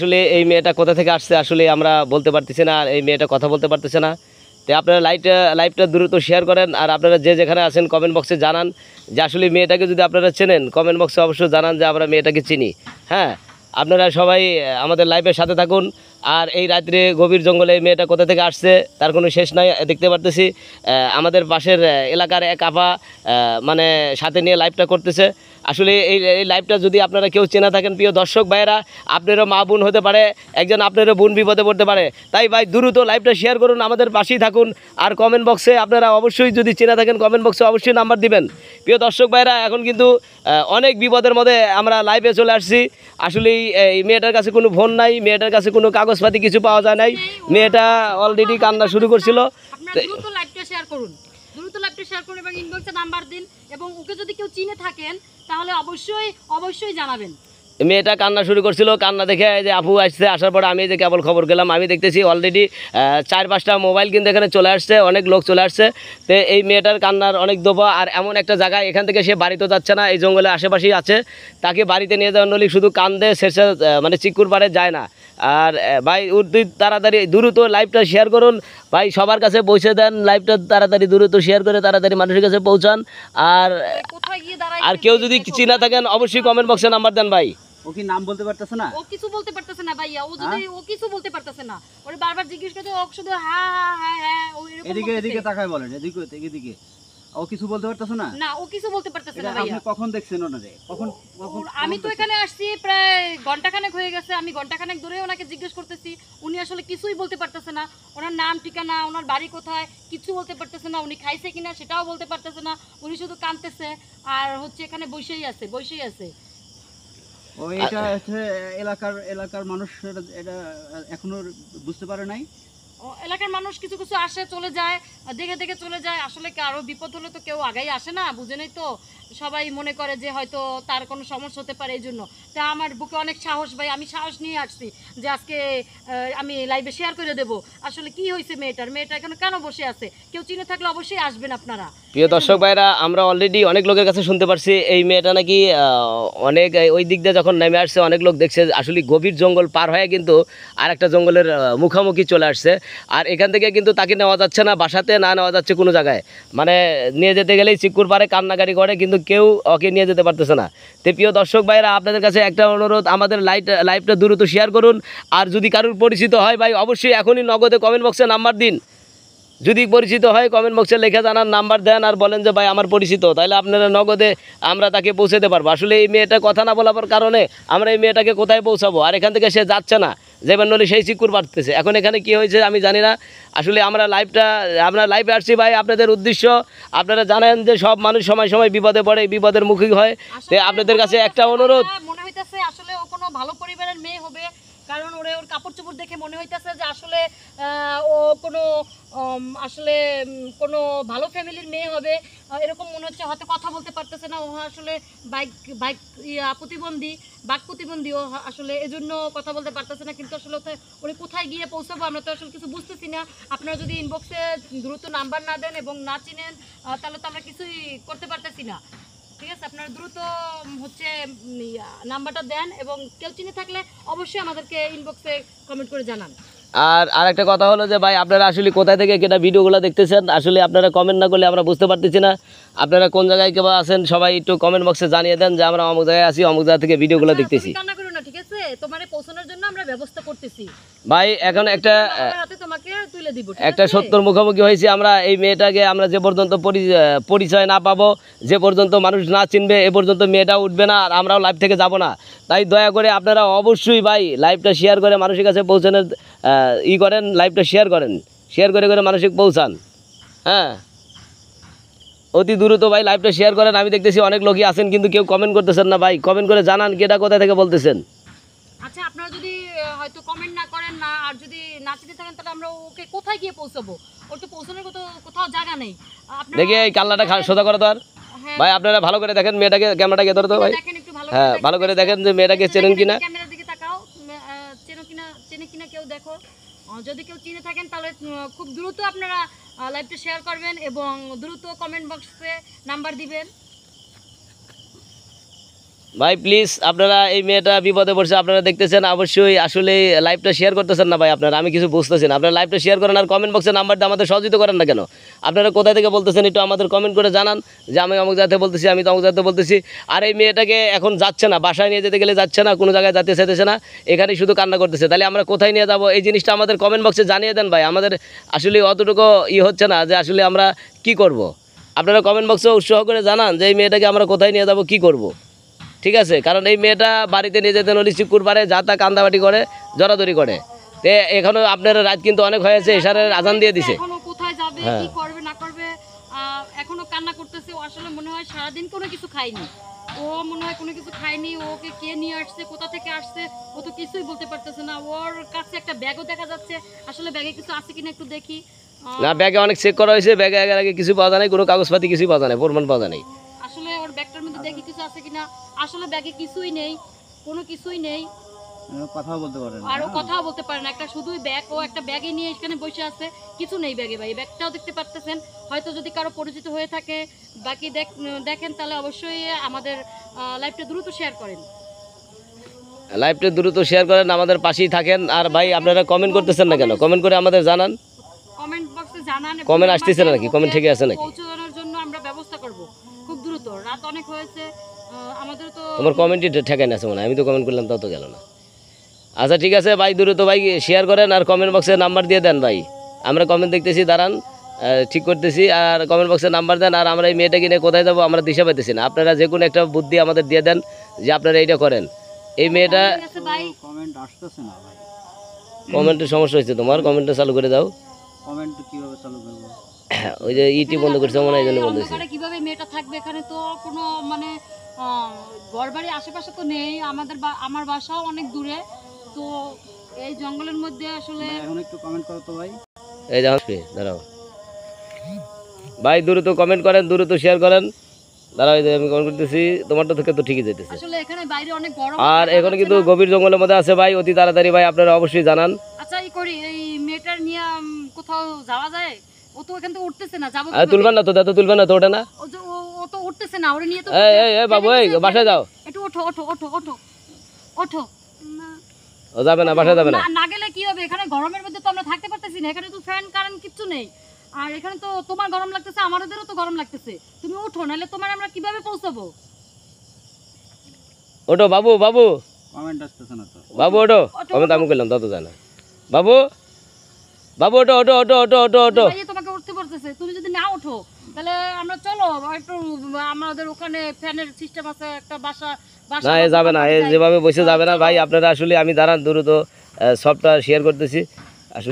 আসলে এই মেয়েটা কোথা থেকে আসছে আসলে আমরা বলতে পারতেছি না, আর এই মেয়েটা কথা বলতে পারতেছে না। তো আপনারা লাইভটা দ্রুত শেয়ার করেন, আর আপনারা যে যেখানে আছেন কমেন্ট বক্সে জানান যে আসলে মেয়েটাকে যদি আপনারা চেনেন কমেন্ট বক্সে অবশ্যই জানান যে আমরা মেয়েটাকে চিনি। হ্যাঁ, আপনারা সবাই আমাদের লাইভের সাথে থাকুন। আর এই রাত্রে গভীর জঙ্গলে এই মেয়েটা কোথা থেকে আসছে তার কোনো শেষ নাই। দেখতে পারতেছি আমাদের পাশের এলাকার এক আপা মানে সাথে নিয়ে লাইভটা করতেছে। আসলে এই লাইভটা যদি আপনারা কেউ চেনা থাকেন প্রিয় দর্শক ভাইয়েরা, আপনারও মা বোন হতে পারে, একজন আপনারও বোন বিপদে পড়তে পারে, তাই ভাই দ্রুত লাইভটা শেয়ার করুন, আমাদের পাশেই থাকুন। আর কমেন্ট বক্সে আপনারা অবশ্যই যদি চেনা থাকেন কমেন্ট বক্সে অবশ্যই নাম্বার দিবেন। প্রিয় দর্শক ভাইয়েরা, এখন কিন্তু অনেক বিপদের মধ্যে আমরা লাইভে চলে আসছি। আসলে এই মেয়েটার কাছে কোনো ফোন নাই, মেয়েটার কাছে কোনো কাগজপাতি কিছু পাওয়া যায় নাই। মেয়েটা অলরেডি কান্না শুরু করছিল। দ্রুত লাইভটা শেয়ার করুন এবং ইনবক্সে নাম্বার দিন, এবং ওকে যদি কেউ চিনে থাকেন তাহলে অবশ্যই জানাবেন। মেয়েটা কান্না শুরু করছিল, কান্না দেখে যে আপু আসছে, আসার পরে আমি যে কেবল খবর গেলাম, আমি দেখতেছি অলরেডি 4-5টা মোবাইল কিন্তু এখানে চলে আসছে, অনেক লোক চলে আসছে। তো এই মেয়েটার কান্নার অনেক দোবা, আর এমন একটা জায়গায় এখান থেকে সে বাড়িতে যাচ্ছে না, এই জঙ্গলের আশেপাশেই আছে। তাকে বাড়িতে নিয়ে যাওয়ার নলি শুধু কান্দে, শেষে মানে চিকুর পাড়ে যায় না। আর ভাই তাড়াতাড়ি দ্রুত লাইভটা শেয়ার করুন ভাই, সবার কাছে পৌঁছে দেন লাইভটা, তাড়াতাড়ি দ্রুত শেয়ার করে তাড়াতাড়ি মানুষের কাছে পৌঁছান। আর কেউ যদি চিনা থাকেন অবশ্যই কমেন্ট বক্সে নাম্বার দেন ভাই। ও কি নাম বলতে পারতেছে না? ও কিছু বলতে পারতেছে না ভাইয়া, ও কিছু বলতে পারতেছে না। ওরে বারবার জিজ্ঞেস করতে, ও শুধু হ্যাঁ হ্যাঁ হ্যাঁ ও এরকম এদিকে তাকায় বলেন, এদিকে। ও কিছু বলতে পারতেছে না? না, ও কিছু বলতে পারতেছে না ভাইয়া। আপনি কখন দেখছেন ওনারে? কখন আমি তো এখানে আসছি প্রায় ঘন্টাখানেক হয়ে গেছে। আমি ঘন্টাখানেক ধরে ওনাকে জিজ্ঞেস করতেছি, উনি আসলে কিছুই বলতে পারতেছে না। ওনার নাম ঠিকানা, ওনার বাড়ি কোথায় কিছু বলতে পারতেছে না। উনি খাইছে কিনা সেটাও বলতে পারতেছে না। উনি শুধু কাঁদতেছে আর এখানে বসেই আছে। ও এটা হচ্ছে এলাকার মানুষ এটা এখনো বুঝতে পারে নাই। এলাকার মানুষ কিছু আসে চলে যায়, দেখে চলে যায়। আসলে কারো বিপদ হলে তো কেউ আগেই আসে না, বুঝেনই তো। সবাই মনে করে যে হয়তো তার কোনো সমস্যা হতে পারে, এই জন্য। তা আমার বুকে অনেক সাহস ভাই, আমি সাহস নিয়ে আসছি যে আজকে আমি লাইভে শেয়ার করে দেব আসলে কি হয়েছে মেয়েটা এখানে কেন বসে আছে। কেউ চিনে থাকলে অবশ্যই আসবেন আপনারা। প্রিয় দর্শক ভাইরা, আমরা অলরেডি অনেক লোকের কাছে শুনতে পারছি এই মেয়েটা নাকি অনেক ওই দিক দিয়ে যখন নেমে আসছে অনেক লোক দেখছে আসলে গভীর জঙ্গল পার হয়ে কিন্তু আর একটা জঙ্গলের মুখোমুখি চলে আসছে। আর এখান থেকে কিন্তু তাকে নেওয়া যাচ্ছে না, বাসাতে না নেওয়া যাচ্ছে কোনো জায়গায়, মানে নিয়ে যেতে গেলেই চিকুর পারে কান্নাকাটি করে, কিন্তু কেউ ওকে নিয়ে যেতে পারতেছে না। তো প্রিয় দর্শক ভাইরা, আপনাদের কাছে একটা অনুরোধ, আমাদের লাইভটা দ্রুত শেয়ার করুন। আর যদি কারোর পরিচিত হয় ভাই অবশ্যই এখনই নগদে কমেন্ট বক্সে নাম্বার দিন। যদি পরিচিত হয় কমেন্ট বক্সে লেখা জানান, নাম্বার দেন, আর বলেন যে ভাই আমার পরিচিত, তাহলে আপনারা নগদে আমরা তাকে পৌঁছাতে পারবো। আসলে এই মেয়েটা কথা না বলার কারণে আমরা এই মেয়েটাকে কোথায় পৌঁছাবো, আর এখান থেকে সে যাচ্ছে না, যেবার নলে সেই চিকুর বাড়তেছে। এখন এখানে কি হয়েছে আমি জানি না। আসলে আমরা লাইভে আসছি ভাই আপনাদের উদ্দেশ্য, আপনারা জানেন যে সব মানুষ সময় বিপদে পড়ে, বিপদের মুখী হয়। তো আপনাদের কাছে একটা অনুরোধ, মনে হইতেছে আসলে ও কোনো ভালো পরিবারের মেয়ে হবে, কারণ ওর কাপড় চোপড় দেখে মনে হইতেছে যে আসলে ও কোনো ভালো ফ্যামিলির মেয়ে হবে, এরকম মনে হচ্ছে। হয়তো কথা বলতে পারতেছে না, ও আসলে বাক প্রতিবন্ধী, ও আসলে এজন্য কথা বলতে পারতেছে না। কিন্তু আসলে ওরে কোথায় গিয়ে পৌঁছাবো আমরা তো আসলে কিছু বুঝতেছি না। আপনারা যদি ইনবক্সে দ্রুত নাম্বার না দেন এবং না চিনেন তাহলে তো আমরা কিছুই করতে পারতেছি না। ঠিক আছে, আপনারা দ্রুত নাম্বারটা দেন, এবং কেউ চিনে থাকলে অবশ্যই আমাদেরকে ইনবক্সে কমেন্ট করে জানান। আর একটা কথা হলো যে ভাই আপনারা আসলে কোথায় থেকে কেটা ভিডিওগুলো দেখতেছেন, আসলে আপনারা কমেন্ট না করলে আমরা বুঝতে পারতেছি না আপনারা কোন জায়গায় কেবা আছেন। সবাই একটু কমেন্ট বক্সে জানিয়ে দেন যে আমরা অমুক জায়গায় আছি, অমুক জায়গা থেকে ভিডিওগুলো দেখতেছি। কান্না করো না, ঠিক আছে? তোমারে পৌঁছানোর জন্য আমরা ব্যবস্থা করতেছি ভাই। এখন তোমাকে তুলে দিব, একটা সত্যর মুখোমুখি হয়েছি আমরা। এই মেয়েটাকে আমরা যে পর্যন্ত পরিচয় না পাবো, যে পর্যন্ত মানুষ না চিনবে, এ পর্যন্ত মেয়েটা উঠবে না, আর আমরাও লাইভ থেকে যাব না। তাই দয়া করে আপনারা অবশ্যই ভাই লাইভটা শেয়ার করে মানুষের কাছে পৌঁছানোর করেন, লাইভটা শেয়ার করে মানুষকে পৌঁছান। হ্যাঁ, অতি দ্রুত ভাই লাইভটা শেয়ার করেন। আমি দেখতেছি অনেক লোকই আছেন কিন্তু কেউ কমেন্ট করতেছেন না ভাই, কমেন্ট করে জানান কেটা কোথা থেকে বলতেছেন। আচ্ছা, আপনারা যদি হয়তো কমেন্ট না করেন না, আর যদি না চিনে থাকেন, তাহলে আমরা ওকে কোথায় গিয়ে পৌঁছাবো? ওর তো পৌঁছানোর কোথাও জায়গা নেই। দেখি এই কাল্লাটা সোজা করে তো। আর ভাই আপনারা ভালো করে দেখেন মেয়েটাকে, ক্যামেরাটাকে ধরো তো ভাই। হ্যাঁ, ভালো করে দেখেন যে মেয়েটাকে চেনেন কিনা। ক্যামেরার দিকে তাকাও, চেনে কিনা কেউ দেখো। যদি কেউ চিনে থাকেন তাহলে খুব দ্রুত আপনারা লাইভটা শেয়ার করবেন এবং দ্রুত কমেন্ট বক্সে নাম্বার দিবেন। ভাই প্লিজ আপনারা এই মেয়েটা বিপদে পড়ছে, আপনারা দেখতেছেন অবশ্যই, আসলে লাইভটা শেয়ার করতেছেন না ভাই আপনারা, আমি কিছু বুঝতেছি না। আপনারা লাইভটা শেয়ার করেন আর কমেন্ট বক্সে নাম্বার দিয়ে আমাদের সহযোগিতা করেন না কেন? আপনারা কোথা থেকে বলতেছেন একটু আমাদের কমেন্ট করে জানান যে আমি অমুক জায়গাতে বলতেছি, আমি তমুক জায়গাতে বলতেছি। আর এই মেয়েটাকে এখন যাচ্ছে না, বাসায় নিয়ে যেতে গেলে যাচ্ছে না, কোনো জায়গায় যেতে চাইতেছে না, এখানেই শুধু কান্না করতেছে। তাহলে আমরা কোথায় নিয়ে যাবো এই জিনিসটা আমাদের কমেন্ট বক্সে জানিয়ে দেন ভাই। আমাদের আসলে অতটুকু হচ্ছে না যে আসলে আমরা কি করব। আপনারা কমেন্ট বক্সে উৎসাহ করে জানান যে এই মেয়েটাকে আমরা কোথায় নিয়ে যাবো, কি করব। ঠিক আছে, কারণ এই মেয়েটা বাড়িতে নিয়ে যেতে নলি চিকুর পারে, যা তা কান্দাবাটি করে, জড়াদড়ি করে। তে এখনো আপনার রাত কিন্তু অনেক হয়েছে, এশারের আজান দিয়ে দিছে। এখনো কোথায় যাবে, হ্যাঁ। কি করবে না করবে, এখনো কান্না করতেছে। ও আসলে মনে হয় সারাদিন কোনো কিছু খায়নি, ও মনে হয় কোনো কিছু খায়নি। ওকে কে নিয়ে আসছে, কোথা থেকে আসছে, ও তো কিছুই বলতে পারতেছে না। ওর কাছে একটা ব্যাগও দেখা যাচ্ছে, আসলে ব্যাগে কিছু আছে কিনা একটু দেখি। না, ব্যাগে অনেক চেক করা হয়েছে, ব্যাগে আগে কিছু পাওয়া যায় নাই, কোনো কাগজপাতি কিছুই পাওয়া যায় নাই, প্রমাণ পাওয়া যায় নাই। আসলে ওর ব্যাগটার মধ্যে দেখি কিছু আছে কিনা। আসলে ব্যাগে কিছুই নেই, কোনো কিছুই নেই। কথাও বলতে পারেন আর ও কথাও বলতে পারে না, একটা শুধুই ব্যাগ, ও একটা ব্যাগে নিয়ে এখানে বসে আছে, কিছু নেই ব্যাগে। ভাই ব্যাগটাও দেখতে পারতেছেন, হয়তো যদি কারো পরিচিত হয়ে থাকে, বাকি দেখেন, তাহলে অবশ্যই আমাদের লাইভটা দ্রুত শেয়ার করেন। লাইভটা দ্রুত শেয়ার করেন, আমাদের পাশেই থাকেন। আর ভাই আপনারা কমেন্ট করতেছেন না কেন? কমেন্ট করে আমাদের জানান। কমেন্ট বক্সে জানান। এবং কমেন্ট আসতেছে না আমাদের নাকি? কমেন্ট ঠিক আছে নাকি? পৌঁছানোর জন্য আমরা ব্যবস্থা করব খুব দ্রুত। রাত অনেক হয়েছে, আমাদের তো তোমার কমেন্টই ঠেকাই না আছে মনে হয়, আমি তো কমেন্ট করলাম তাও তো গেল না। আচ্ছা ঠিক আছে ভাই, দ্রুত ভাই শেয়ার করেন আর কমেন্ট বক্সে নাম্বার দিয়ে দেন ভাই। আমরা কমেন্ট দেখতেছি, দাঁড়ান ঠিক করতেছি, আর কমেন্ট বক্সে নাম্বার দেন। আর আমরা এই মেয়েটাকে নিয়ে কোথায় যাবো আমরা দিশা পাইতেছি না। আপনারা যে কোনো একটা বুদ্ধি আমাদের দিয়ে দেন যে আপনারা এইটা করেন। এই মেয়েটা ঠিক আছে ভাই, কমেন্ট আসতেছে না ভাই, কমেন্টের সমস্যা হচ্ছে, তোমার কমেন্টটা চালু করে দাও। কমেন্ট কিভাবে চালু করবো? ওই যে ইটি বন্ধ করছে মনে হয়, এই জন্য বন্ধ হয়েছে। অন্ধকারে কিভাবে মেয়েটা থাকবে? এখানে তো কোনো মানে ঘরবাড়ি আশেপাশে তো নেই। আমার বাসাও অনেক দূরে, তো এই জঙ্গলের মধ্যে আসলে ভাই, এখন একটু কমেন্ট করো তো ভাই। এই দেখো দাঁড়াও ভাই, দ্রুত কমেন্ট করেন, দ্রুত শেয়ার করেন। দাঁড়াও, এই যে আমি কমেন্ট করতেছি, তোমারটা থেকে তো ঠিকই যেতেছে। আসলে এখানে বাইরে অনেক গরম। আর এখন কিন্তু গভীর জঙ্গলের মধ্যে আছে ভাই, অতি তাড়াতাড়ি ভাই আপনারা অবশ্যই জানান। আচ্ছা ই করি, এই মেয়েটার নিয়ে কোথাও যাওয়া যায়? ও তো এখান থেকে উঠতেছে না, যাবো আর কিভাবে? তুলবেন না তো, দাদা তুলবেন না তো, ওটা না। ও তো উঠতেছে না, ওরে নিয়ে তো এই বাবু, এই বাসায় যাও। একটু ওঠো ওঠো ওঠো ওঠো ওঠো। না, ও যাবে না, বাসায় যাবে না। না গেলে কি হবে? এখানে গরমের মধ্যে তো আমরা থাকতে পারতেছি না, এখানে তো ফ্যান কারেন্ট কিচ্ছু নেই। আর এখানে তো তোমার গরম লাগতেছে, আমাদেরও তো গরম লাগতেছে। তুমি ওঠো, নাহলে তোমার আমরা কিভাবে পৌঁছাবো? ওটো বাবু, বাবু কমেন্ট আসতেছে না তো। বাবু ওটো, কমেন্ট আমি করলাম তত জানা। বাবু, বাবু ওটো ওটো ওটো ওটো ওটো ওটো। ভাইয়া তোমাকে উঠতে বলতেছে, তুমি যদি না ওঠো তাহলে আমরা চলো একটু, আমাদের ওখানে ফ্যানের সিস্টেম আছে, একটা বাসা না, এ যাবে না, এ যেভাবে বসে যাবে না ভাই। আপনারা আসলে, আমি দাঁড়ান দ্রুত সবটা শেয়ার করতেছি আসলে।